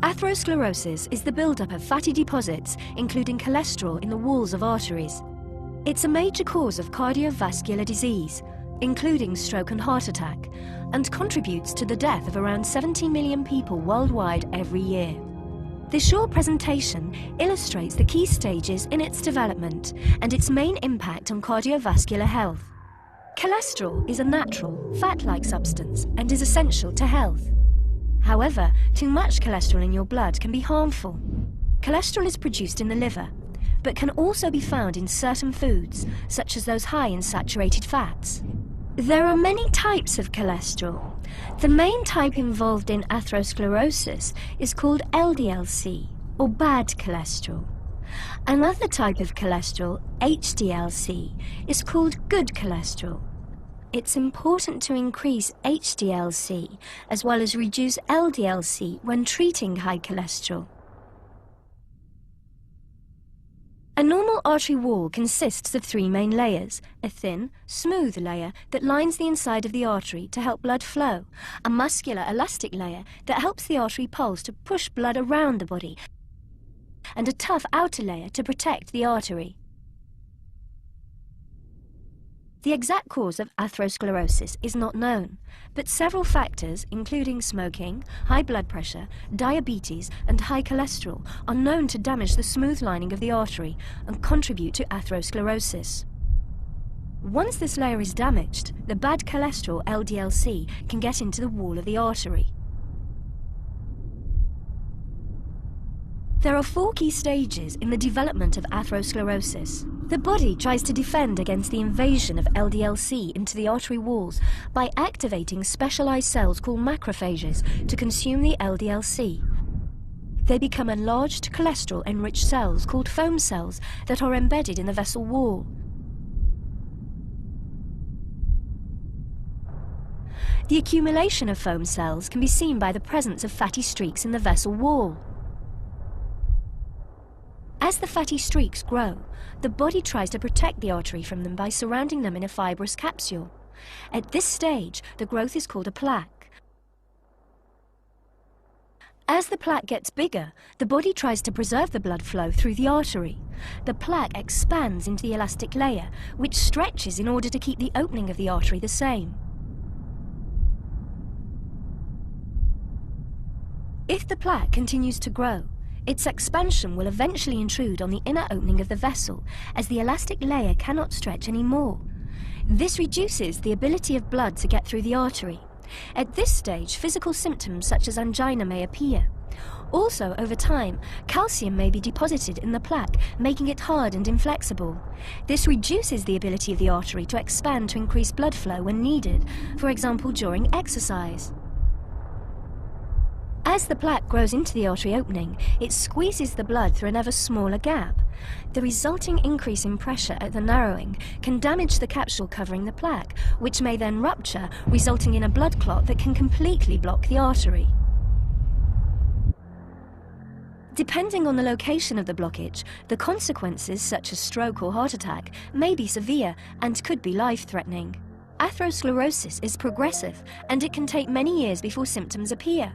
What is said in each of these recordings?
Atherosclerosis is the buildup of fatty deposits, including cholesterol, in the walls of arteries. It's a major cause of cardiovascular disease, including stroke and heart attack, and contributes to the death of around 70 million people worldwide every year. This short presentation illustrates the key stages in its development and its main impact on cardiovascular health. Cholesterol is a natural, fat-like substance and is essential to health. However, too much cholesterol in your blood can be harmful. Cholesterol is produced in the liver, but can also be found in certain foods, such as those high in saturated fats. There are many types of cholesterol. The main type involved in atherosclerosis is called LDL-C, or bad cholesterol. Another type of cholesterol, HDL-C, is called good cholesterol. It's important to increase HDL-C as well as reduce LDL-C when treating high cholesterol. A normal artery wall consists of three main layers: a thin, smooth layer that lines the inside of the artery to help blood flow, a muscular, elastic layer that helps the artery pulse to push blood around the body, and a tough outer layer to protect the artery. The exact cause of atherosclerosis is not known, but several factors, including smoking, high blood pressure, diabetes, and high cholesterol, are known to damage the smooth lining of the artery and contribute to atherosclerosis. Once this layer is damaged, the bad cholesterol, LDL-C, can get into the wall of the artery. There are four key stages in the development of atherosclerosis. The body tries to defend against the invasion of LDL-C into the artery walls by activating specialized cells called macrophages to consume the LDL-C. They become enlarged cholesterol-enriched cells called foam cells that are embedded in the vessel wall. The accumulation of foam cells can be seen by the presence of fatty streaks in the vessel wall. As the fatty streaks grow, the body tries to protect the artery from them by surrounding them in a fibrous capsule. At this stage, the growth is called a plaque. As the plaque gets bigger, the body tries to preserve the blood flow through the artery. The plaque expands into the elastic layer, which stretches in order to keep the opening of the artery the same. If the plaque continues to grow, its expansion will eventually intrude on the inner opening of the vessel, as the elastic layer cannot stretch anymore. This reduces the ability of blood to get through the artery. At this stage, physical symptoms such as angina may appear. Also, over time, calcium may be deposited in the plaque, making it hard and inflexible. This reduces the ability of the artery to expand to increase blood flow when needed, for example during exercise. As the plaque grows into the artery opening, it squeezes the blood through an ever smaller gap. The resulting increase in pressure at the narrowing can damage the capsule covering the plaque, which may then rupture, resulting in a blood clot that can completely block the artery. Depending on the location of the blockage, the consequences, such as stroke or heart attack, may be severe and could be life-threatening. Atherosclerosis is progressive, and it can take many years before symptoms appear.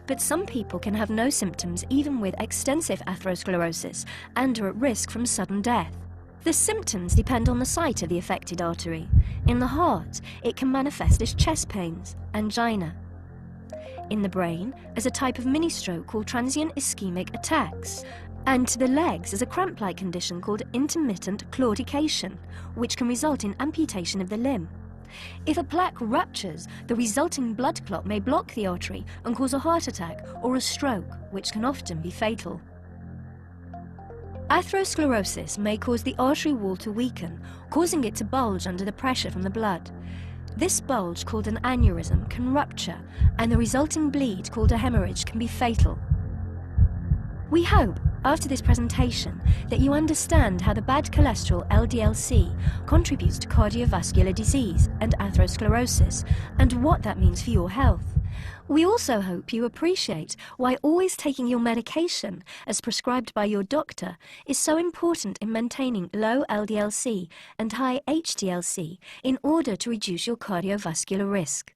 But some people can have no symptoms even with extensive atherosclerosis and are at risk from sudden death. The symptoms depend on the site of the affected artery. In the heart, it can manifest as chest pains, angina. In the brain, as a type of mini-stroke called transient ischemic attacks. And to the legs as a cramp-like condition called intermittent claudication, which can result in amputation of the limb. If a plaque ruptures, the resulting blood clot may block the artery and cause a heart attack or a stroke, which can often be fatal. Atherosclerosis may cause the artery wall to weaken, causing it to bulge under the pressure from the blood. This bulge, called an aneurysm, can rupture, and the resulting bleed, called a hemorrhage, can be fatal. We hope, after this presentation, that you understand how the bad cholesterol LDL-C contributes to cardiovascular disease and atherosclerosis, and what that means for your health. We also hope you appreciate why always taking your medication, as prescribed by your doctor, is so important in maintaining low LDL-C and high HDL-C in order to reduce your cardiovascular risk.